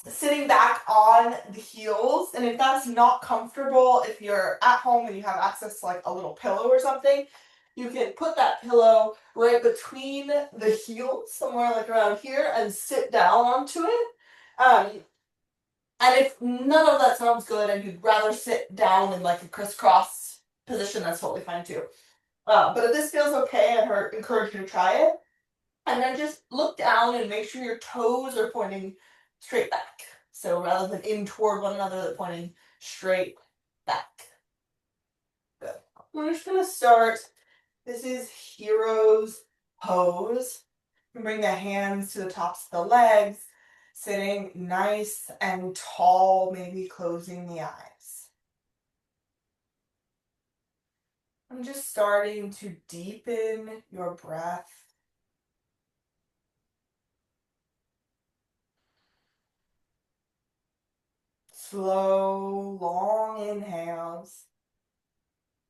sitting back on the heels. And if that's not comfortable, if you're at home and you have access to like a little pillow or something, you can put that pillow right between the heels, somewhere like around here, and sit down onto it. And if none of that sounds good and you'd rather sit down in like a crisscross position, that's totally fine too. But if this feels okay, I'd encourage you to try it. And then just look down and make sure your toes are pointing straight back. So rather than in toward one another, they're pointing straight back. Good. We're just gonna start. This is hero's pose. Bring the hands to the tops of the legs, sitting nice and tall, maybe closing the eyes. I'm just starting to deepen your breath. Slow, long inhales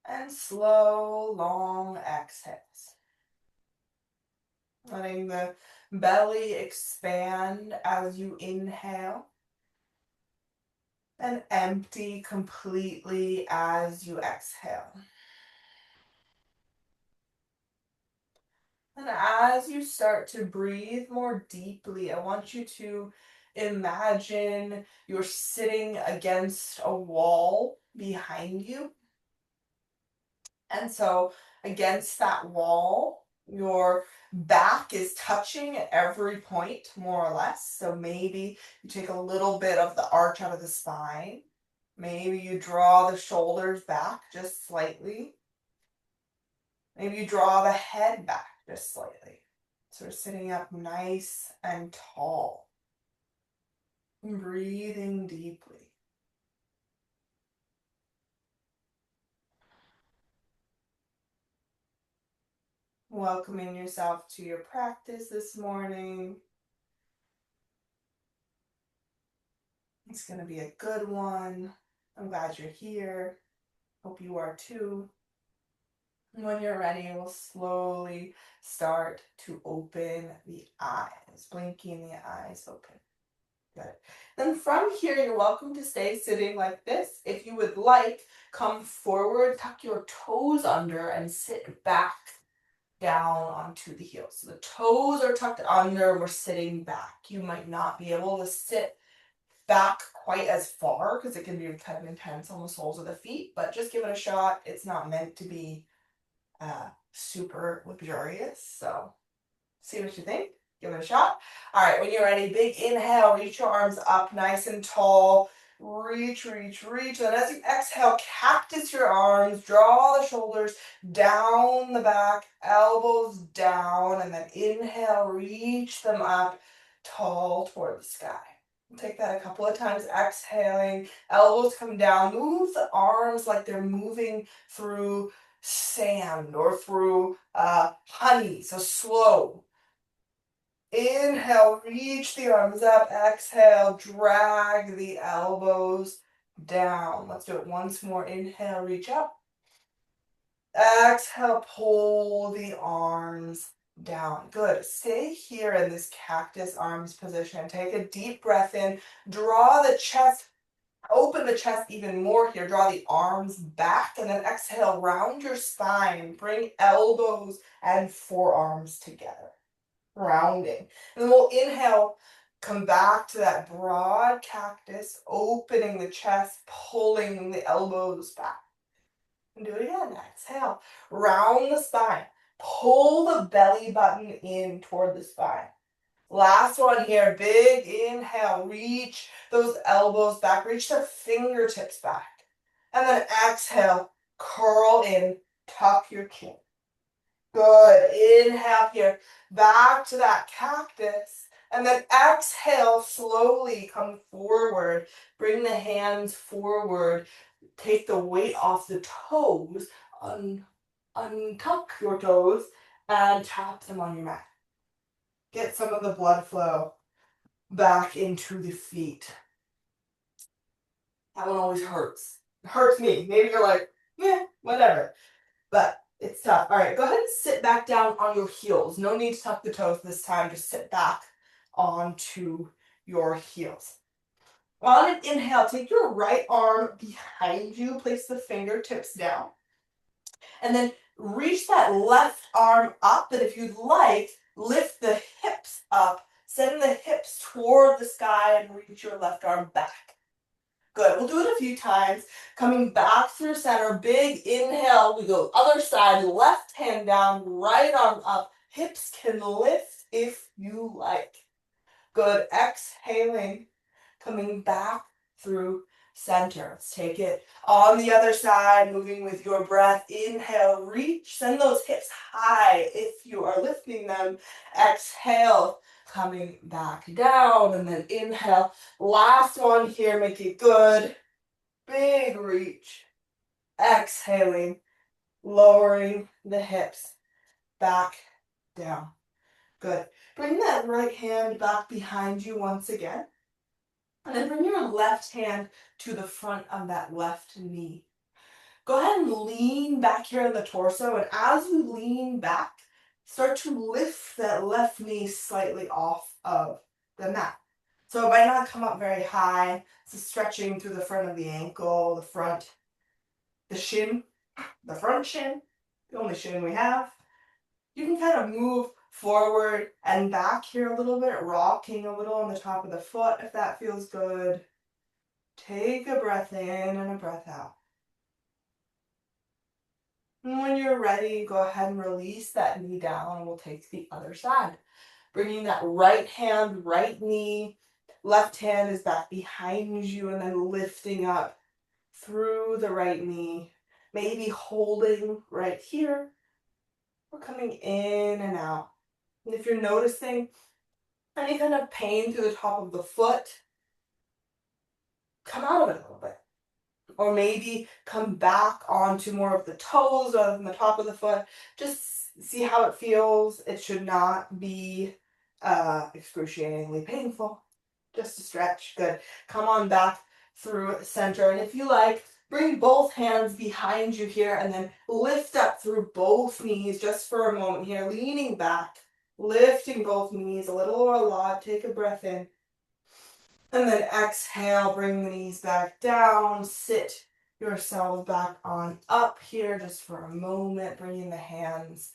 and slow, long exhales. Letting the belly expand as you inhale and empty completely as you exhale. And as you start to breathe more deeply, I want you to imagine you're sitting against a wall behind you. And so against that wall, your back is touching at every point, more or less. So maybe you take a little bit of the arch out of the spine. Maybe you draw the shoulders back just slightly. Maybe you draw the head back just slightly. So we're sitting up nice and tall. And breathing deeply. Welcoming yourself to your practice this morning. It's going to be a good one. I'm glad you're here. Hope you are too. When you're ready, we'll slowly start to open the eyes, blinking the eyes open. Good. Then from here, you're welcome to stay sitting like this. If you would like, come forward, tuck your toes under, and sit back down onto the heels. So the toes are tucked under, we're sitting back. You might not be able to sit back quite as far because it can be kind of intense on the soles of the feet, but just give it a shot. It's not meant to be super luxurious, so see what you think. Give it a shot. All right, when you're ready, big inhale, reach your arms up nice and tall. Reach, reach, reach. And as you exhale, cactus your arms, draw the shoulders down the back, elbows down, and then inhale, reach them up tall toward the sky. Take that a couple of times, exhaling, elbows come down, move the arms like they're moving through sand or through honey, so slow. Inhale, reach the arms up, exhale, drag the elbows down. Let's do it once more. Inhale, reach up. Exhale, pull the arms down. Good. Stay here in this cactus arms position. Take a deep breath in. Draw the chest, open the chest even more here. Draw the arms back and then exhale, round your spine. Bring elbows and forearms together. Rounding. And then we'll inhale, come back to that broad cactus, opening the chest, pulling the elbows back. And do it again. Exhale. Round the spine. Pull the belly button in toward the spine. Last one here. Big inhale. Reach those elbows back. Reach the fingertips back. And then exhale. Curl in. Tuck your chin. Good. Inhale here. Back to that cactus. And then exhale. Slowly come forward. Bring the hands forward. Take the weight off the toes, untuck your toes, and tap them on your mat. Get some of the blood flow back into the feet. That one always hurts. It hurts me. Maybe you're like, whatever. But it's tough. All right, go ahead and sit back down on your heels. No need to tuck the toes this time. Just sit back onto your heels. On an inhale, take your right arm behind you, place the fingertips down, and then reach that left arm up. And if you'd like, lift the hips up, send the hips toward the sky, and reach your left arm back. Good. We'll do it a few times. Coming back through center, big inhale. We go other side, left hand down, right arm up. Hips can lift if you like. Good. Exhaling, coming back through center. Let's take it on the other side, moving with your breath. Inhale, reach, send those hips high if you are lifting them. Exhale, coming back down, and then inhale. Last one here, make it good. Big reach. Exhaling, lowering the hips back down. Good. Bring that right hand back behind you once again. And then bring your left hand to the front of that left knee. Go ahead and lean back here in the torso. And as you lean back, start to lift that left knee slightly off of the mat. So it might not come up very high. It's stretching through the front of the ankle, the front, the shin, the front shin, the only shin we have. You can kind of move forward and back here a little bit, rocking a little on the top of the foot if that feels good. Take a breath in and a breath out. And when you're ready, go ahead and release that knee down and we'll take the other side. Bringing that right hand, right knee, left hand is back behind you and then lifting up through the right knee. Maybe holding right here or coming in and out. And if you're noticing any kind of pain through the top of the foot, come out of it a little bit. Or maybe come back onto more of the toes rather than the top of the foot. Just see how it feels. It should not be excruciatingly painful. Just a stretch. Good. Come on back through center. And if you like, bring both hands behind you here and then lift up through both knees just for a moment here. Leaning back, lifting both knees a little or a lot. Take a breath in. And then exhale, bring the knees back down, sit yourself back on up here just for a moment, bringing the hands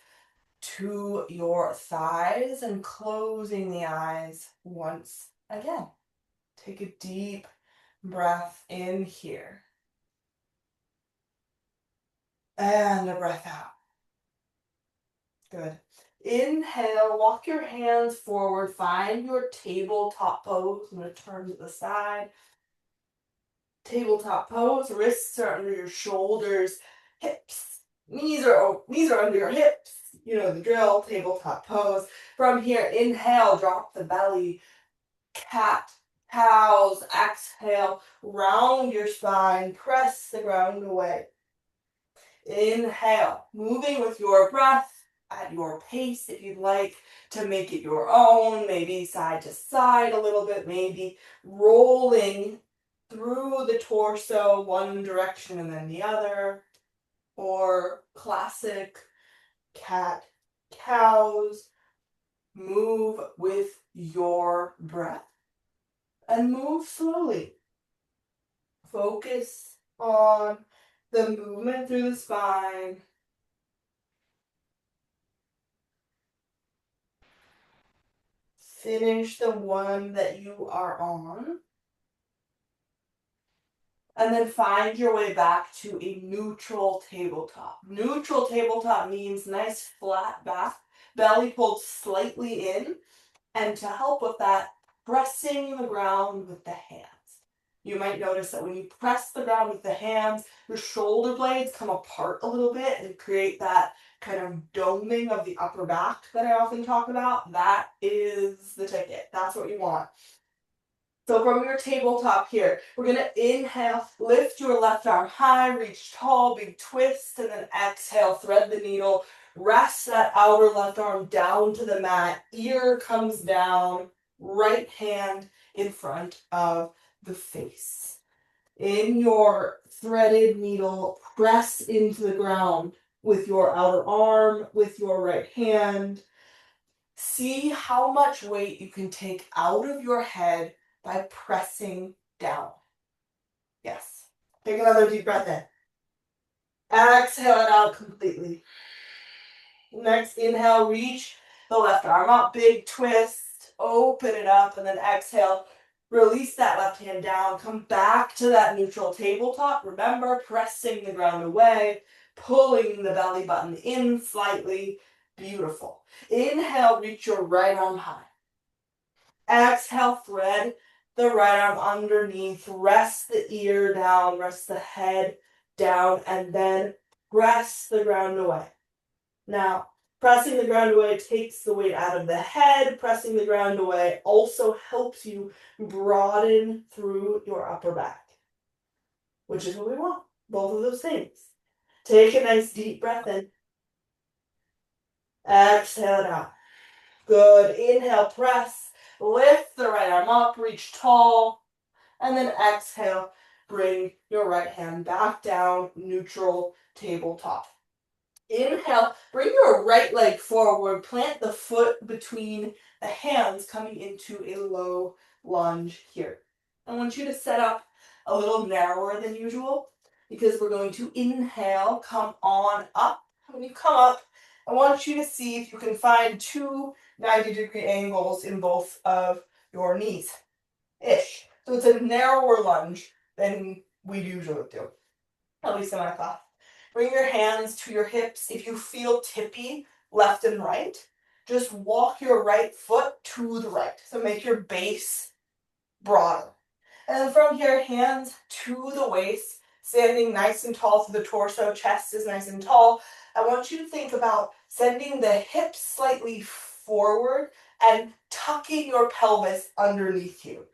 to your thighs and closing the eyes once again. Take a deep breath in here. And a breath out. Good. Inhale, walk your hands forward, find your tabletop pose. I'm going to turn to the side. Tabletop pose, wrists are under your shoulders, hips, knees are under your hips. You know the drill, tabletop pose. From here, inhale, drop the belly, cat, cows, exhale, round your spine, press the ground away. Inhale, moving with your breath at your pace if you'd like to make it your own, maybe side to side a little bit, maybe rolling through the torso, one direction and then the other, or classic cat, cows. Move with your breath and move slowly. Focus on the movement through the spine. Finish the one that you are on. And then find your way back to a neutral tabletop. Neutral tabletop means nice flat back, belly pulled slightly in, and to help with that, pressing the ground with the hands. You might notice that when you press the ground with the hands, your shoulder blades come apart a little bit and create that kind of doming of the upper back that I often talk about. That is the ticket. That's what you want. So from your tabletop here, we're going to inhale, lift your left arm high, reach tall, big twist, and then exhale, thread the needle, rest that outer left arm down to the mat, ear comes down, right hand in front of the face. In your threaded needle, press into the ground with your outer arm, with your right hand. See how much weight you can take out of your head by pressing down. Yes. Take another deep breath in. Exhale it out completely. Next, inhale, reach the left arm up, big twist, open it up, and then exhale, release that left hand down, come back to that neutral tabletop. Remember, pressing the ground away, pulling the belly button in slightly. Beautiful. Inhale, reach your right arm high. Exhale, thread the right arm underneath, rest the ear down, rest the head down, and then press the ground away. Now, pressing the ground away takes the weight out of the head. Pressing the ground away also helps you broaden through your upper back, which is what we want, both of those things. Take a nice deep breath in. Exhale it out. Good. Inhale, press. Lift the right arm up, reach tall. And then exhale, bring your right hand back down, neutral tabletop. Inhale, bring your right leg forward, plant the foot between the hands, coming into a low lunge here. I want you to set up a little narrower than usual because we're going to inhale, come on up. When you come up, I want you to see if you can find two 90-degree angles in both of your knees-ish. So it's a narrower lunge than we usually do, at least in my class. Bring your hands to your hips. If you feel tippy left and right, just walk your right foot to the right. So make your base broader. And then from here, hands to the waist, standing nice and tall through the torso, chest is nice and tall. I want you to think about sending the hips slightly forward and tucking your pelvis underneath you.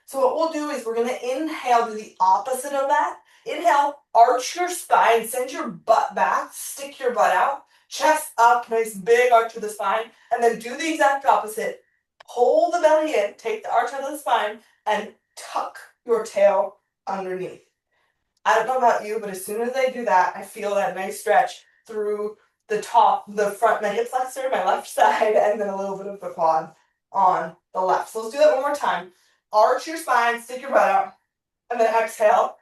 So what we'll do is we're going to inhale to the opposite of that. Inhale, arch your spine, send your butt back, stick your butt out, chest up, nice big arch of the spine, and then do the exact opposite. Pull the belly in, take the arch out of the spine, and tuck your tail underneath. I don't know about you, but as soon as I do that, I feel that nice stretch through the top, the front, my hip flexor, my left side, and then a little bit of the quad on the left. So let's do that one more time. Arch your spine, stick your butt out, and then exhale,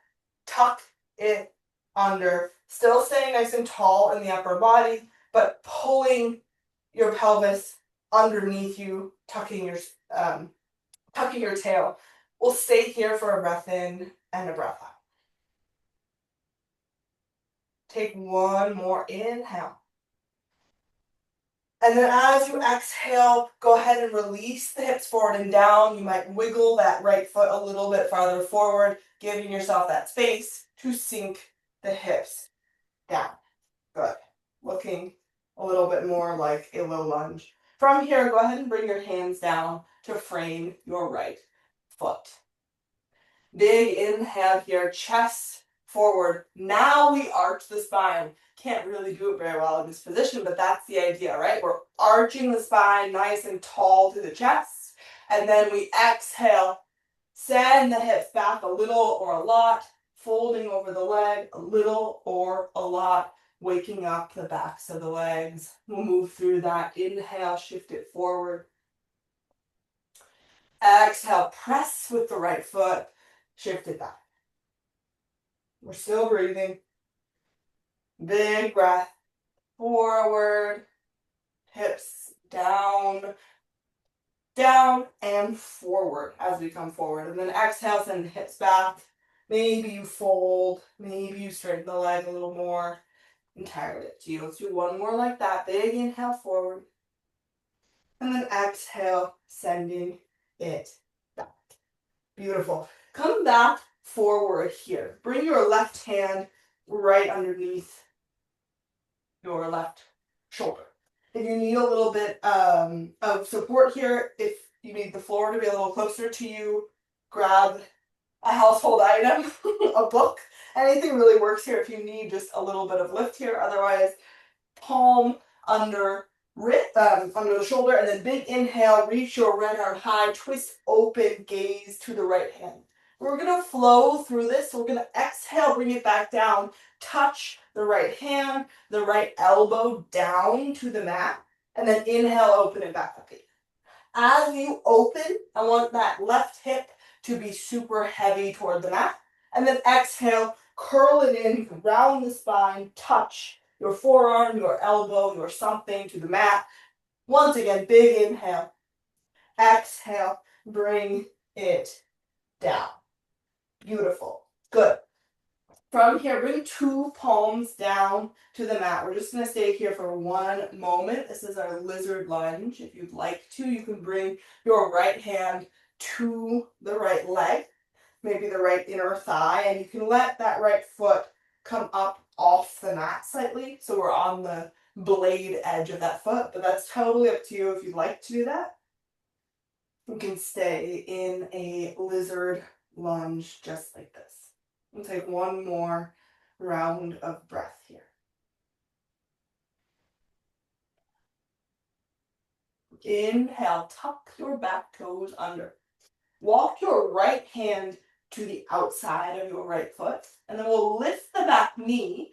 tuck it under. Still staying nice and tall in the upper body, but pulling your pelvis underneath you, tucking your tail. We'll stay here for a breath in and a breath out. Take one more inhale. And then as you exhale, go ahead and release the hips forward and down. You might wiggle that right foot a little bit farther forward, giving yourself that space to sink the hips down. Good. Looking a little bit more like a low lunge. From here, go ahead and bring your hands down to frame your right foot. Big inhale here, chest forward. Now we arch the spine. Can't really do it very well in this position, but that's the idea, right? We're arching the spine nice and tall to the chest. And then we exhale, send the hips back a little or a lot, folding over the leg a little or a lot, waking up the backs of the legs. We'll move through that. Inhale, shift it forward. Exhale, press with the right foot, shift it back. We're still breathing. Big breath. Forward. Hips down. Down and forward as we come forward. And then exhale, send the hips back. Maybe you fold. Maybe you straighten the leg a little more. Entirely up to you. Let's do one more like that. Big inhale forward. And then exhale, sending it back. Beautiful. Come back forward here. Bring your left hand right underneath your left shoulder. If you need a little bit of support here, if you need the floor to be a little closer to you, grab a household item, a book. Anything really works here if you need just a little bit of lift here. Otherwise, palm under the shoulder, and then big inhale, reach your right arm high, twist open, gaze to the right hand. We're going to flow through this. So we're going to exhale, bring it back down, touch the right hand, the right elbow down to the mat, and then inhale, open it back up again. As you open, I want that left hip to be super heavy toward the mat. And then exhale, curl it in, round the spine, touch your forearm, your elbow, your something to the mat. Once again, big inhale. Exhale, bring it down. Beautiful. Good. From here, bring 2 palms down to the mat. We're just going to stay here for 1 moment. This is our lizard lunge. If you'd like to, you can bring your right hand to the right leg, maybe the right inner thigh, and you can let that right foot come up off the mat slightly. So we're on the blade edge of that foot, but that's totally up to you if you'd like to do that. You can stay in a lizard lunge just like this. We'll take 1 more round of breath here. Inhale, tuck your back toes under. Walk your right hand to the outside of your right foot, and then we'll lift the back knee.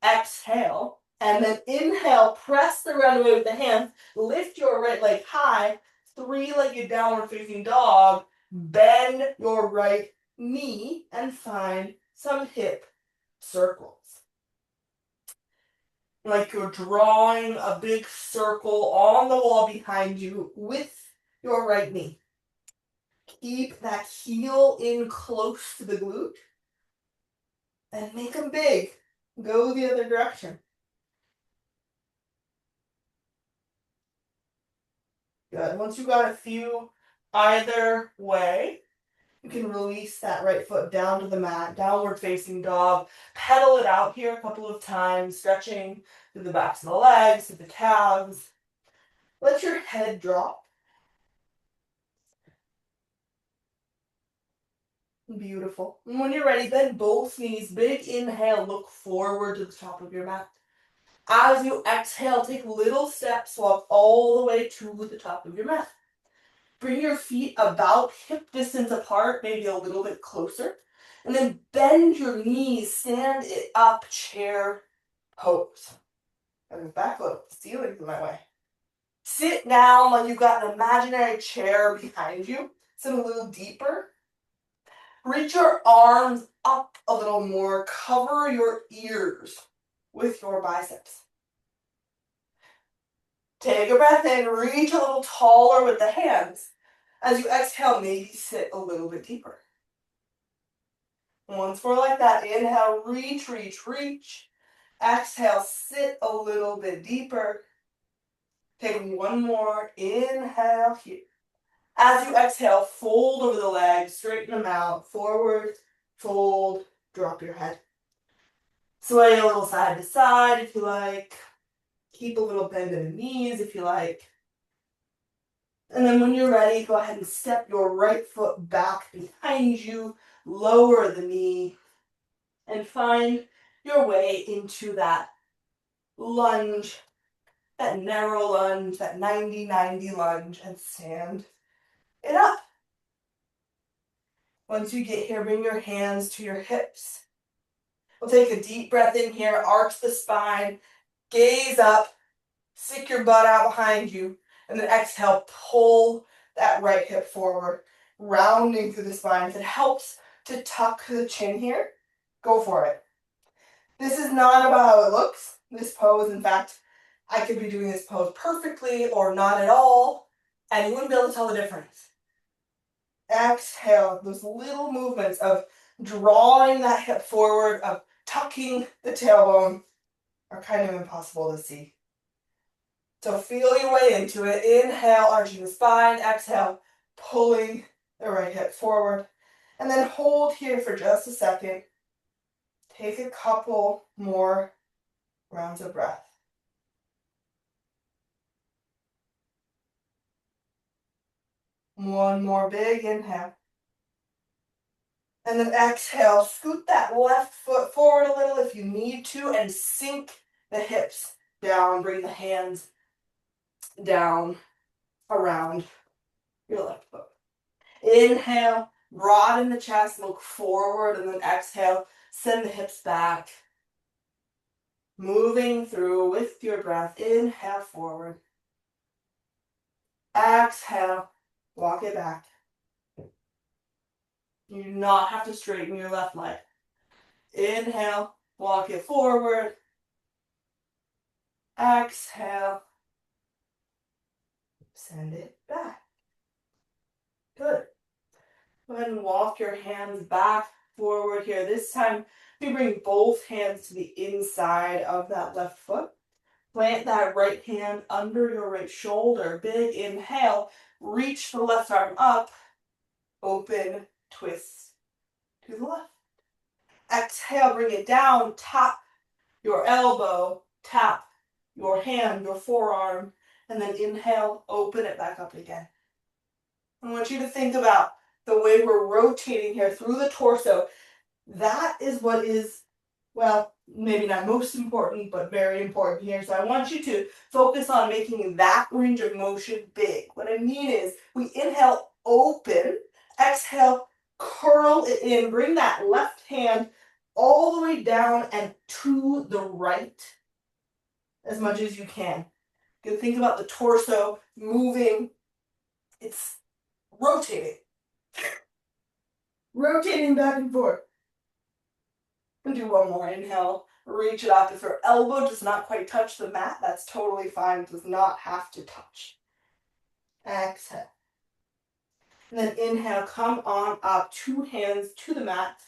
Exhale, and then inhale, press the right away with the hands. Lift your right leg high, 3-legged downward facing dog. Bend your right knee and find some hip circles. Like you're drawing a big circle on the wall behind you with your right knee. Keep that heel in close to the glute and make them big. Go the other direction. Good. Once you've got a few either way, you can release that right foot down to the mat, downward facing dog. Pedal it out here a couple of times, stretching through the backs of the legs, through the calves. Let your head drop. Beautiful. And when you're ready, bend both knees. Big inhale, look forward to the top of your mat. As you exhale, take little steps, walk all the way to the top of your mat. Bring your feet about hip distance apart, maybe a little bit closer. And then bend your knees, stand it up, chair pose. And back foot, ceiling's in my way. Sit down like you've got an imaginary chair behind you. Sit a little deeper. Reach your arms up a little more. Cover your ears with your biceps. Take a breath in, reach a little taller with the hands. As you exhale, maybe sit a little bit deeper. Once more like that, inhale, reach, reach, reach. Exhale, sit a little bit deeper. Take 1 more, inhale here. As you exhale, fold over the legs, straighten them out, forward, fold, drop your head. Sway a little side to side if you like. Keep a little bend in the knees if you like. And then when you're ready, go ahead and step your right foot back behind you, lower the knee, and find your way into that lunge, that narrow lunge, that 90-90 lunge, and stand it up. Once you get here, bring your hands to your hips. We'll take a deep breath in here, arch the spine, gaze up, stick your butt out behind you, and then exhale, pull that right hip forward, rounding through the spine. If it helps to tuck the chin here, go for it. This is not about how it looks, this pose. In fact, I could be doing this pose perfectly or not at all, and you wouldn't be able to tell the difference. Exhale, those little movements of drawing that hip forward, of tucking the tailbone are kind of impossible to see. So feel your way into it. Inhale, arching the spine. Exhale, pulling the right hip forward. And then hold here for just a second. Take a couple more rounds of breath. One more big inhale. And then exhale, scoot that left foot forward a little if you need to, and sink the hips down. Bring the hands down around your left foot. Inhale, broaden the chest, look forward, and then exhale, send the hips back. Moving through with your breath. Inhale, forward. Exhale, walk it back. You do not have to straighten your left leg. Inhale, walk it forward. Exhale, send it back. Good. Go ahead and walk your hands back forward here. This time, we bring both hands to the inside of that left foot. Plant that right hand under your right shoulder. Big inhale. Reach the left arm up. Open, twist to the left. Exhale, bring it down. Tap your elbow. Tap your hand, your forearm. And then inhale, open it back up again. I want you to think about the way we're rotating here through the torso. That is what is, well, maybe not most important, but very important here. So I want you to focus on making that range of motion big. What I mean is we inhale, open, exhale, curl it in, bring that left hand all the way down and to the right as much as you can. You can think about the torso moving. It's rotating. Rotating back and forth. And do one more. Inhale, reach it up. If your elbow does not quite touch the mat, that's totally fine. It does not have to touch. Exhale. And then inhale, come on up. 2 hands to the mat.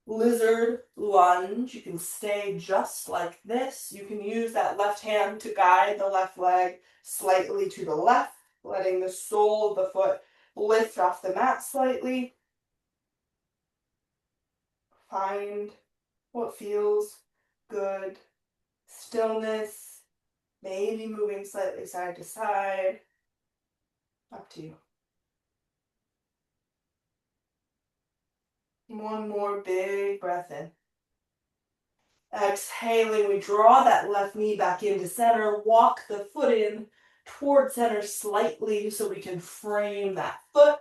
Lizard lunge. You can stay just like this. You can use that left hand to guide the left leg slightly to the left, letting the sole of the foot lift off the mat slightly. Find what feels good. Stillness, maybe moving slightly side to side. Up to you. One more big breath in. Exhaling, we draw that left knee back into center. Walk the foot in toward center slightly so we can frame that foot.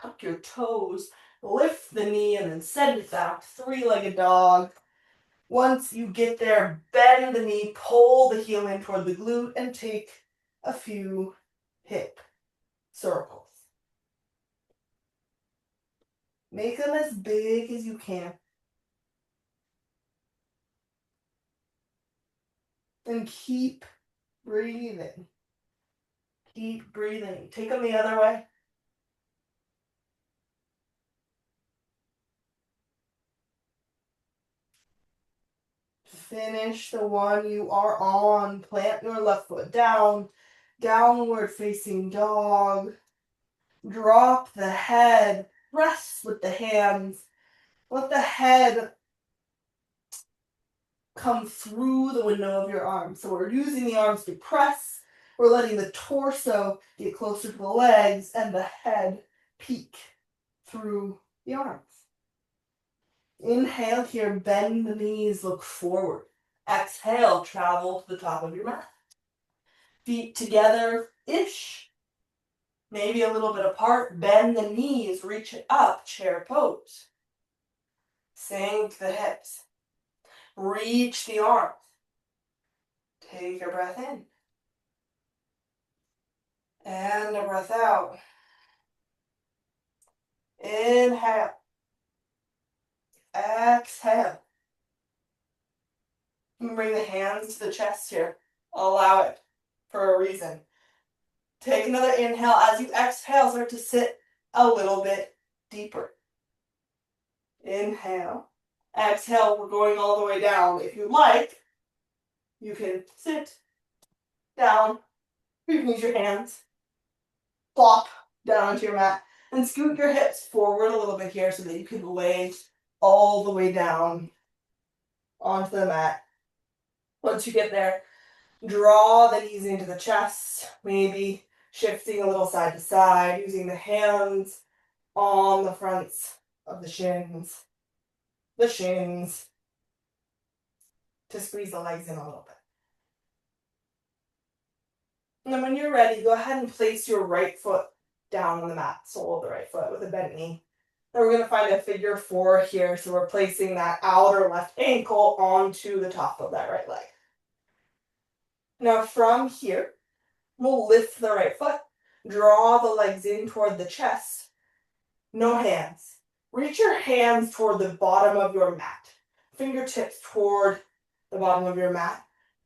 Tuck your toes, lift the knee, and then send it back. 3-legged dog. Once you get there, bend the knee, pull the heel in toward the glute, and take a few hip circles. Make them as big as you can. And keep breathing. Keep breathing. Take them the other way. Finish the one you are on. Plant your left foot down. Downward facing dog. Drop the head. Rest with the hands. Let the head come through the window of your arms. So we're using the arms to press. We're letting the torso get closer to the legs and the head peek through the arms. Inhale here, bend the knees, look forward. Exhale, travel to the top of your mat. Feet together-ish. Maybe a little bit apart. Bend the knees, reach it up, chair pose. Sink the hips. Reach the arms. Take your breath in. And a breath out. Inhale. Exhale. And bring the hands to the chest here. Allow it for a reason. Take another inhale. As you exhale, start to sit a little bit deeper. Inhale. Exhale, we're going all the way down. If you like, you can sit down. You can use your hands. Flop down onto your mat. And scoot your hips forward a little bit here so that you can lay all the way down onto the mat. Once you get there, draw the knees into the chest, maybe shifting a little side to side, using the hands on the fronts of the shins to squeeze the legs in a little bit. And then when you're ready, go ahead and place your right foot down on the mat, sole of the right foot with a bent knee. Then we're going to find a figure 4 here. So we're placing that outer left ankle onto the top of that right leg. Now from here, we'll lift the right foot, draw the legs in toward the chest. No hands. Reach your hands toward the bottom of your mat. Fingertips toward the bottom of your mat.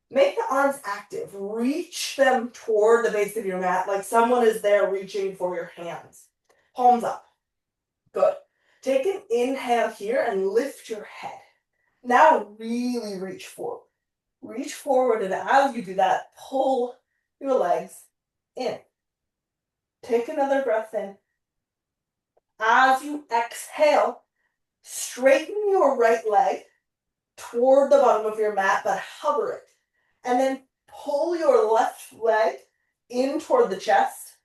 Make the arms active. Reach them toward the base of your mat like someone is there reaching for your hands. Palms up. Good. Take an inhale here and lift your head. Now really reach forward. Reach forward, and as you do that, pull your legs in. Take another breath in. As you exhale, straighten your right leg toward the bottom of your mat, but hover it. And then pull your left leg in toward the chest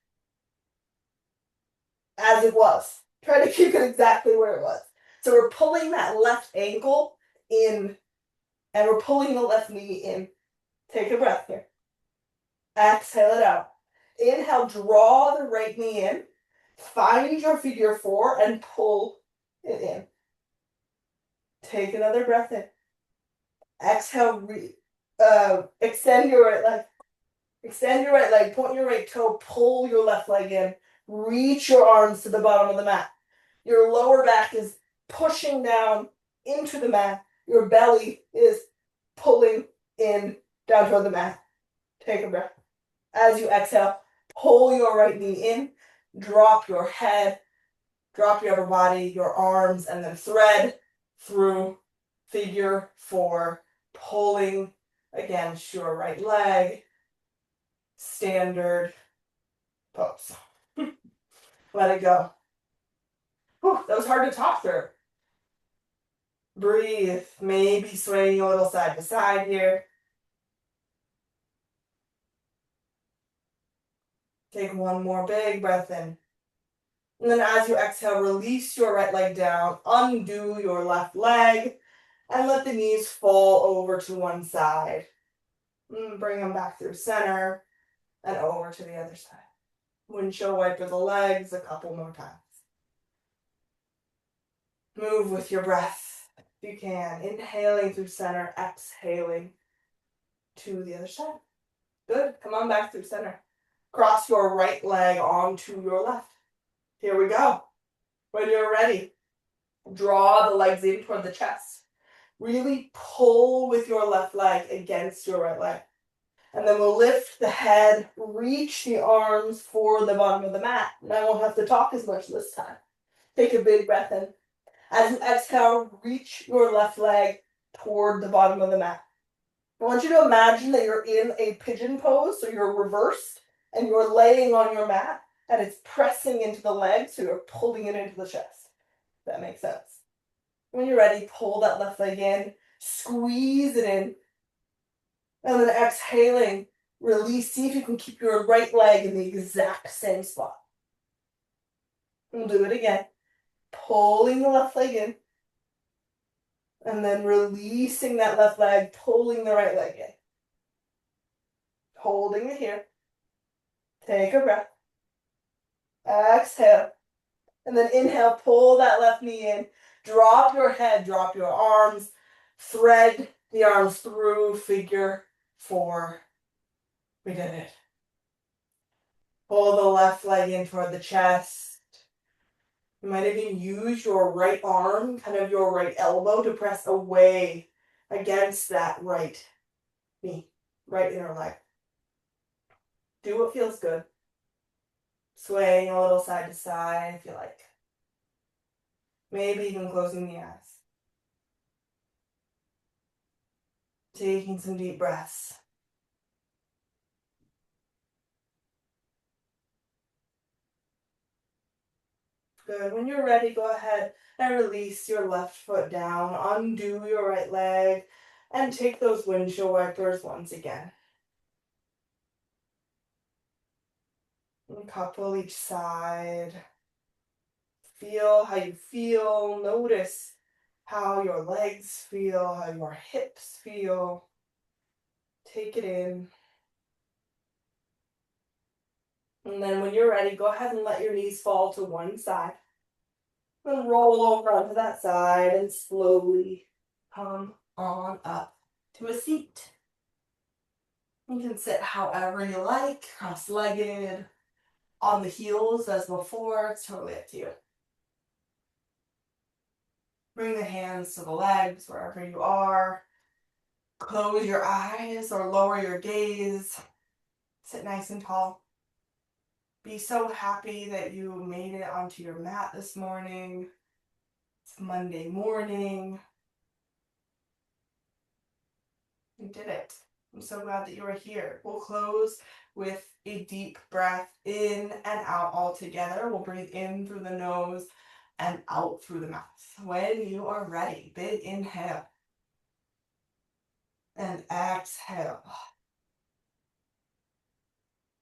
as it was. Try to keep it exactly where it was. So we're pulling that left ankle in, and we're pulling the left knee in. Take a breath here. Exhale it out. Inhale, draw the right knee in. Find your figure four and pull it in. Take another breath in. Exhale, extend your right leg. Extend your right leg, point your right toe, pull your left leg in. Reach your arms to the bottom of the mat. Your lower back is pushing down into the mat. Your belly is pulling in down toward the mat. Take a breath. As you exhale, pull your right knee in, drop your head, drop your upper body, your arms, and then thread through figure four, pulling against your right leg. Standard pose. Let it go. Whew, that was hard to talk through. Breathe. Maybe swaying a little side to side here. Take one more big breath in. And then as you exhale, release your right leg down, undo your left leg, and let the knees fall over to one side. Bring them back through center and over to the other side. Windshield wiper the legs a couple more times. Move with your breath if you can. Inhaling through center, exhaling to the other side. Good. Come on back through center. Cross your right leg onto your left. Here we go. When you're ready, draw the legs in toward the chest. Really pull with your left leg against your right leg. And then we'll lift the head, reach the arms for the bottom of the mat. And I won't have to talk as much this time. Take a big breath in. As you exhale, reach your left leg toward the bottom of the mat. I want you to imagine that you're in a pigeon pose, so you're reversed, and you're laying on your mat, and it's pressing into the legs, so you're pulling it into the chest. If that makes sense. When you're ready, pull that left leg in, squeeze it in, and then exhaling, release. See if you can keep your right leg in the exact same spot. We'll do it again. Pulling the left leg in, and then releasing that left leg, pulling the right leg in. Holding it here. Take a breath. Exhale. And then inhale, pull that left knee in. Drop your head, drop your arms. Thread the arms through figure four. We did it. Pull the left leg in toward the chest. You might even use your right arm, kind of your right elbow, to press away against that right knee, right inner leg. Do what feels good. Swaying a little side to side if you like. Maybe even closing the eyes. Taking some deep breaths. Good. When you're ready, go ahead and release your left foot down. Undo your right leg. And take those windshield wipers once again. A couple each side. Feel how you feel. Notice how your legs feel, how your hips feel. Take it in. And then when you're ready, go ahead and let your knees fall to one side. Then roll over onto that side and slowly come on up to a seat. You can sit however you like, cross-legged, on the heels as before. It's totally up to you. Bring the hands to the legs wherever you are. Close your eyes or lower your gaze. Sit nice and tall. Be so happy that you made it onto your mat this morning. It's Monday morning. You did it. I'm so glad that you are here. We'll close with a deep breath in and out all together. We'll breathe in through the nose and out through the mouth. When you are ready, big inhale and exhale.